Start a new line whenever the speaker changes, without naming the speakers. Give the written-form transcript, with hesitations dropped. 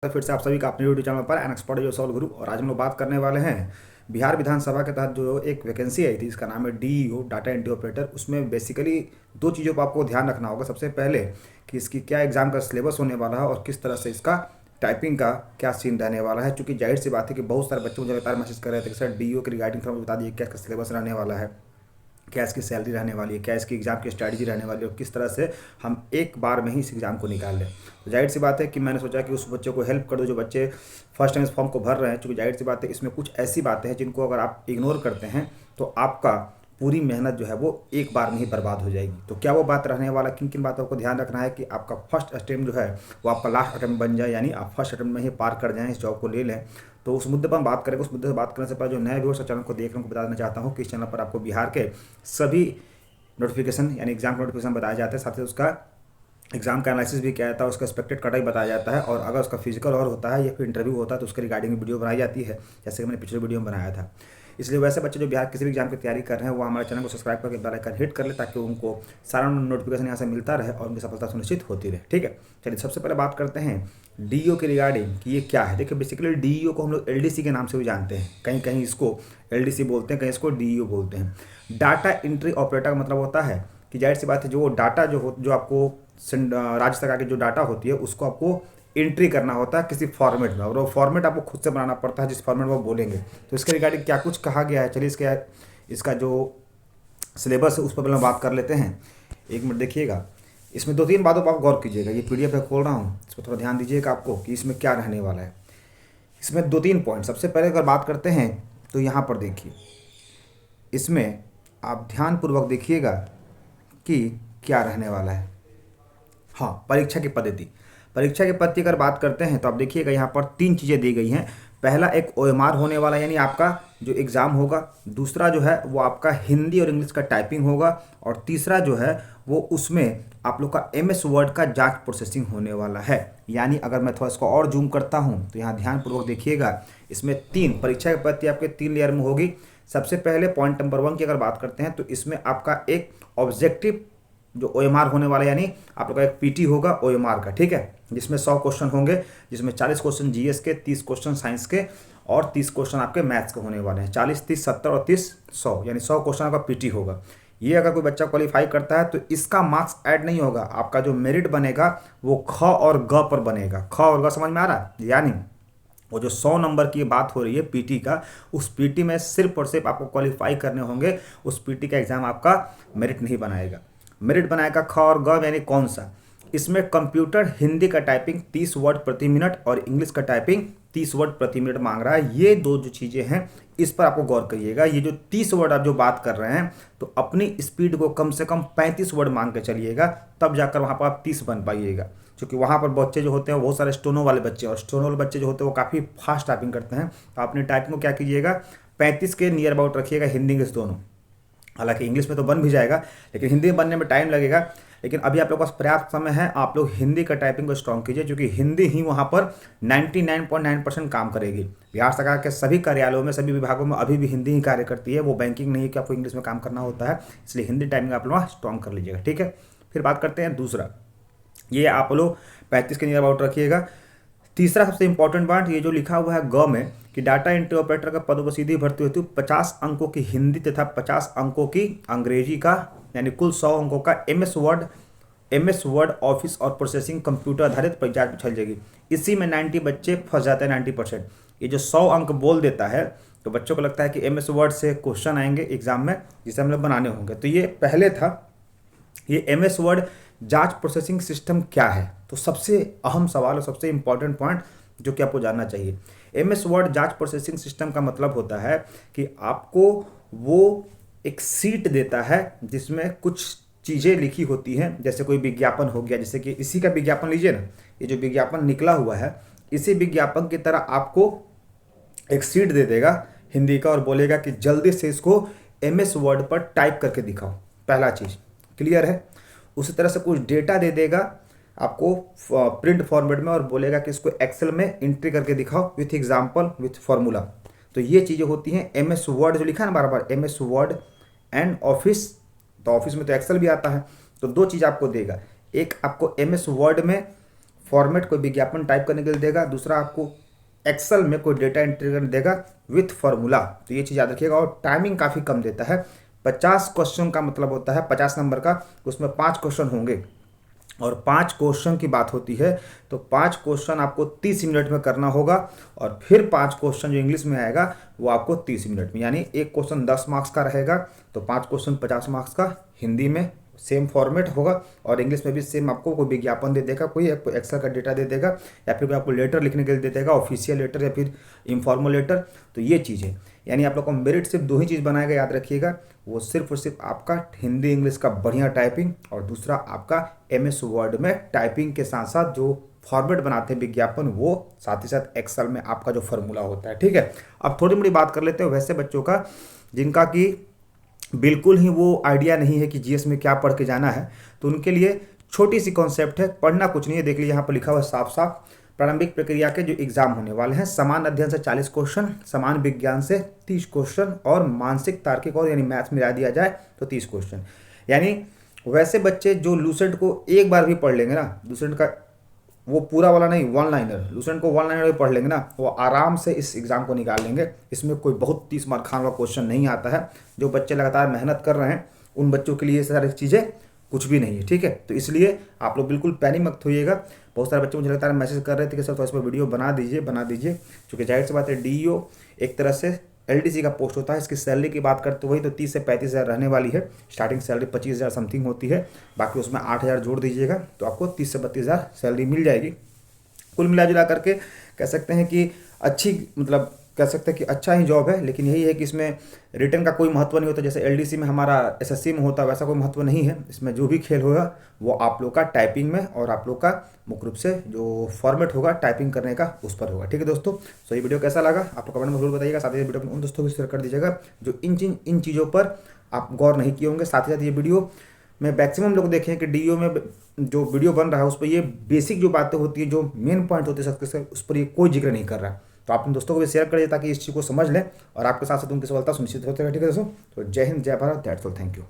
तो फिर से आप सभी का अपने यूट्यूब चैनल पर एन एक्सपर्ट जो सॉल्व गुरु। और आज हम लोग बात करने वाले हैं बिहार विधानसभा के तहत जो एक वैकेंसी आई थी, इसका नाम है डीईओ, डाटा एंट्री ऑपरेटर। उसमें बेसिकली दो चीज़ों पर आपको ध्यान रखना होगा। सबसे पहले कि इसकी क्या एग्जाम का सिलेबस होने वाला है और किस तरह से इसका टाइपिंग का क्या सीन रहने वाला है। क्योंकि जाहिर सी बात है कि बहुत सारे बच्चे मुझे लगातार मैसेज कर रहे थे कि सर डीईओ के रिगार्डिंग थोड़ा बता दिए क्या इसका सिलेबस रहने वाला है, क्या इसकी सैलरी रहने वाली है, क्या इसकी एग्ज़ाम की स्ट्रैटेजी रहने वाली है और किस तरह से हम एक बार में ही इस एग्ज़ाम को निकाल लें। तो जाहिर सी बात है कि मैंने सोचा कि उस बच्चे को हेल्प कर दो जो बच्चे फर्स्ट टाइम इस फॉर्म को भर रहे हैं। क्योंकि जाहिर सी बात है इसमें कुछ ऐसी बातें हैं जिनको अगर आप इग्नोर करते हैं तो आपका पूरी मेहनत जो है वो एक बार में ही बर्बाद हो जाएगी। तो क्या वो बात रहने वाला, किन किन बातों को ध्यान रखना है कि आपका फर्स्ट अटेम्प्ट जो है वो आपका लास्ट अटेम्प्ट बन जाए, यानी आप फर्स्ट अटेम्प्ट में ही पार कर जाएँ, इस जॉब को ले लें। तो उस मुद्दे पर हम बात करेंगे। उस मुद्दे से बात करने से पहले जो नए व्यूअर्स चैनल को देख रहे हैं उनको बता देना चाहता हूँ कि इस चैनल पर आपको बिहार के सभी नोटिफिकेशन यानी एग्जाम का नोटिफिकेशन बताया जाता है। साथ ही उसका एग्जाम का एनालिसिस भी किया जाता है, उसका एक्सपेक्टेड कटाई बताया जाता है। और अगर उसका फिजिकल और होता है या फिर इंटरव्यू होता है तो उसके रिगार्डिंग वीडियो बनाई जाती है, जैसे कि मैंने पिछले वीडियो में बनाया था। इसलिए वैसे बच्चे जो बिहार किसी भी एग्जाम की तैयारी कर रहे हैं वो हमारे चैनल को सब्सक्राइब करके बेल आइकन हिट कर ले, ताकि उनको सारा नोटिफिकेशन यहाँ से मिलता रहे और उनकी सफलता सुनिश्चित होती रहे। ठीक है, चलिए सबसे पहले बात करते हैं डीईओ के रिगार्डिंग कि ये क्या है। देखिए बेसिकली डीईओ को हम लोग एलडीसी के नाम से भी जानते हैं, कहीं कहीं इसको एलडीसी बोलते हैं, कहीं इसको डीईओ बोलते हैं। डाटा एंट्री ऑपरेटर का मतलब होता है कि जाहिर सी बात है जो डाटा जो आपको राज्य सरकार की जो डाटा होती है उसको आपको एंट्री करना होता है किसी फॉर्मेट में, और वो फॉर्मेट आपको खुद से बनाना पड़ता है जिस फॉर्मेट में वो बोलेंगे। तो इसके रिगार्डिंग क्या कुछ कहा गया है, चलिए इसका जो सिलेबस है उस पर पहले बात कर लेते हैं। एक मिनट देखिएगा, इसमें दो तीन बातों पर आप गौर कीजिएगा। ये पीडीएफ है, खोल रहा हूँ, इस पर थोड़ा ध्यान दीजिएगा आपको कि इसमें क्या रहने वाला है। इसमें दो तीन पॉइंट, सबसे पहले अगर बात करते हैं तो यहाँ पर देखिए, इसमें आप ध्यानपूर्वक देखिएगा कि क्या रहने वाला है। हाँ, परीक्षा की पद्धति। परीक्षा की पद्धति अगर बात करते हैं तो आप देखिएगा यहाँ पर तीन चीज़ें दी गई हैं। पहला एक ओएमआर होने वाला है, यानी आपका जो एग्ज़ाम होगा। दूसरा जो है वो आपका हिंदी और इंग्लिश का टाइपिंग होगा। और तीसरा जो है वो उसमें आप लोग का एमएस वर्ड का जांच प्रोसेसिंग होने वाला है। यानी अगर मैं थोड़ा इसको और जूम करता हूँ तो यहाँ ध्यानपूर्वक देखिएगा, इसमें तीन परीक्षा की पद्धति आपके तीन लेयर में होगी। सबसे पहले पॉइंट नंबर 1 की अगर बात करते हैं तो इसमें आपका एक ऑब्जेक्टिव जो ओएमआर होने वाला है, यानी आप लोग का एक पीटी होगा ओएमआर का, ठीक है, जिसमें 100 क्वेश्चन होंगे, जिसमें 40 क्वेश्चन जीएस के, 30 क्वेश्चन साइंस के और 30 क्वेश्चन आपके मैथ्स के होने वाले हैं। 40, 30, 70 और 30, 100, यानी 100 क्वेश्चन आपका पीटी होगा। ये अगर कोई बच्चा क्वालिफाई करता है तो इसका मार्क्स ऐड नहीं होगा, आपका जो मेरिट बनेगा वो ख और ग पर बनेगा। ख और ग समझ में आ रहा है? यानी वो जो 100 नंबर की बात हो रही है पीटी का, उस पीटी में सिर्फ और सिर्फ आपको क्वालिफाई करने होंगे, उस पीटी का एग्जाम आपका मेरिट नहीं बनाएगा। मेरिट बनाएगा ख और ग, यानी कौन सा? इसमें कंप्यूटर हिंदी का टाइपिंग 30 वर्ड प्रति मिनट और इंग्लिश का टाइपिंग 30 वर्ड प्रति मिनट मांग रहा है। ये दो जो चीज़ें हैं इस पर आपको गौर करिएगा। ये जो 30 वर्ड आप जो बात कर रहे हैं तो अपनी स्पीड को कम से कम 35 वर्ड मांग के चलिएगा, तब जाकर वहाँ पर आप 30 बन पाइएगा। क्योंकि वहाँ पर बच्चे जो होते हैं बहुत सारे स्टोनो वाले बच्चे, और स्टोनो वाले बच्चे जो होते हैं वो काफ़ी फास्ट टाइपिंग करते हैं। तो अपनी टाइपिंग को क्या कीजिएगा, 35 के नियर अबाउट रखिएगा, हिंदी इंग्लिश दोनों। हालांकि इंग्लिश में तो बन भी जाएगा लेकिन हिंदी में बनने में टाइम लगेगा। लेकिन अभी आप लोगों के पास पर्याप्त समय है, आप लोग हिंदी का टाइपिंग को स्ट्रॉन्ग कीजिए, क्योंकि हिंदी ही वहाँ पर 99.9% काम करेगी। बिहार सरकार के सभी कार्यालयों में, सभी विभागों में अभी भी हिंदी ही कार्य करती है। वो बैंकिंग नहीं है कि आपको इंग्लिश में काम करना होता है, इसलिए हिंदी टाइपिंग आप लोग स्ट्रॉन्ग कर लीजिएगा। ठीक है, फिर बात करते हैं दूसरा, ये आप लोग 35 के नियर अबाउट रखिएगा। तीसरा सबसे इंपॉर्टेंट पॉइंट, ये जो लिखा हुआ है ग में कि डाटा एंट्री ऑपरेटर का पदों पर सीधी भर्ती होती है 50 अंकों की हिंदी तथा 50 अंकों की अंग्रेजी का, यानी कुल 100 अंकों का एमएस वर्ड ऑफिस और प्रोसेसिंग कंप्यूटर आधारित परीक्षा पूछी जाएगी। इसी में 90 बच्चे फंस जाते हैं, 90%। ये जो 100 अंक बोल देता है तो बच्चों को लगता है कि एमएस वर्ड से क्वेश्चन आएंगे एग्जाम में जिसे हम लोग बनाने होंगे। तो ये पहले था, ये एमएस वर्ड जांच प्रोसेसिंग सिस्टम क्या है? तो सबसे अहम सवाल और सबसे इंपॉर्टेंट पॉइंट जो कि आपको जानना चाहिए, एमएस वर्ड जांच प्रोसेसिंग सिस्टम का मतलब होता है कि आपको वो एक सीट देता है जिसमें कुछ चीज़ें लिखी होती हैं, जैसे कोई विज्ञापन हो गया, जैसे कि इसी का विज्ञापन लीजिए ना, ये जो विज्ञापन निकला हुआ है इसी विज्ञापन की तरह आपको एक सीट दे देगा हिंदी का और बोलेगा कि जल्दी से इसको एमएस वर्ड पर टाइप करके दिखाओ। पहला चीज़ क्लियर है। उसी तरह से कुछ डेटा दे देगा आपको प्रिंट फॉर्मेट में और बोलेगा कि इसको एक्सेल में एंट्री करके दिखाओ विथ एग्जाम्पल विथ फॉर्मूला। तो ये चीज़ें होती हैं एमएस वर्ड जो लिखा है ना बार बार, एमएस वर्ड एंड ऑफिस, तो ऑफिस में तो एक्सेल भी आता है। तो दो चीज़ आपको देगा, एक आपको एमएस वर्ड में फॉर्मेट कोई विज्ञापन टाइप करने के लिए देगा, दूसरा आपको एक्सेल में कोई डेटा एंट्री करने देगा विथ फार्मूला। तो ये चीज़ याद रखिएगा। और टाइमिंग काफ़ी कम देता है। 50 क्वेश्चन का मतलब होता है 50 नंबर का, उसमें 5 क्वेश्चन होंगे और 5 क्वेश्चन की बात होती है तो 5 क्वेश्चन आपको 30 मिनट में करना होगा और फिर 5 क्वेश्चन जो इंग्लिश में आएगा वो आपको 30 मिनट में, यानी एक क्वेश्चन 10 मार्क्स का रहेगा तो 5 क्वेश्चन 50 मार्क्स का। हिंदी में सेम फॉर्मेट होगा और इंग्लिश में भी सेम। आपको कोई विज्ञापन दे देगा, कोई एक्सेल का डेटा दे देगा या फिर कोई आपको लेटर लिखने के लिए दे देगा, ऑफिशियल लेटर या फिर इनफॉर्मल लेटर। तो ये चीज़ है, यानी आप लोग को मेरिट सिर्फ 2 ही चीज़ बनाएगा, याद रखिएगा। वो सिर्फ और सिर्फ आपका हिंदी इंग्लिश का बढ़िया टाइपिंग और दूसरा आपका MS वर्ड में टाइपिंग के साथ साथ जो फॉर्मेट बनाते हैं विज्ञापन, वो साथ ही साथ एक्सेल में आपका जो फॉर्मूला होता है। ठीक है, अब थोड़ी बड़ी बात कर लेते हैं वैसे बच्चों का जिनका कि बिल्कुल ही वो आइडिया नहीं है कि GS में क्या पढ़ के जाना है। तो उनके लिए छोटी सी कॉन्सेप्ट है, पढ़ना कुछ नहीं है। देख लीजिए यहाँ पर लिखा हुआ है साफ साफ, प्रारंभिक प्रक्रिया के जो एग्जाम होने वाले हैं, समान अध्ययन से 40 क्वेश्चन, समान विज्ञान से 30 क्वेश्चन और मानसिक तार्किक और यानी मैथ्स मिला दिया जाए तो 30 क्वेश्चन। यानी वैसे बच्चे जो लूसेंट को एक बार भी पढ़ लेंगे ना, लूसेंट का वो पूरा वाला नहीं, वन लाइनर, लूसेंट को वन लाइनर भी पढ़ लेंगे ना, वो आराम से इस एग्ज़ाम को निकाल लेंगे। इसमें कोई बहुत 30 मार्क खाने वाला क्वेश्चन नहीं आता है। जो बच्चे लगातार मेहनत कर रहे हैं उन बच्चों के लिए ये सारी चीज़ें कुछ भी नहीं है। ठीक है, तो इसलिए आप लोग बिल्कुल पैनिक मत होइएगा। बहुत सारे बच्चे मुझे लगातार मैसेज कर रहे थे कि सर तो इस पर वीडियो बना दीजिए, क्योंकि जाहिर सी बात है DEO एक तरह से LDC का पोस्ट होता है। इसकी सैलरी की बात करते हुए तो 30 से 35 हज़ार रहने वाली है। स्टार्टिंग सैलरी 25 हज़ार समथिंग होती है, बाकी उसमें 8 हज़ार जोड़ दीजिएगा तो आपको 30 से 32 हज़ार सैलरी मिल जाएगी। कुल मिला जुला करके कह सकते हैं कि अच्छी, मतलब कह सकते हैं कि अच्छा ही जॉब है। लेकिन यही है कि इसमें रिटर्न का कोई महत्व नहीं होता, जैसे LDC में हमारा SSC में होता है वैसा कोई महत्व नहीं है। इसमें जो भी खेल होगा वो आप लोग का टाइपिंग में और आप लोग का मुख्य रूप से जो फॉर्मेट होगा टाइपिंग करने का उस पर होगा। ठीक है दोस्तों, तो ये वीडियो कैसा लगा आप लोग कमेंट में जरूर बताइएगा। साथ ही वीडियो उन दोस्तों को शेयर कर दीजिएगा जो इन चीज़ों पर आप गौर नहीं किए होंगे। साथ ही साथ ये वीडियो मैं मैक्सिमम लोग देखें कि DEO में जो वीडियो बन रहा है उस पर ये बेसिक जो बातें होती है, जो मेन पॉइंट होते हैं सबके उस पर ये कोई जिक्र नहीं कर रहा है। तो आप उन दोस्तों को भी शेयर करिए ताकि इस चीज़ को समझ लें और आपके साथ साथ उनकी सफलता सुनिश्चित होते रहे। ठीक है दोस्तों, तो जय हिंद, जय Bharat, that's all, thank you.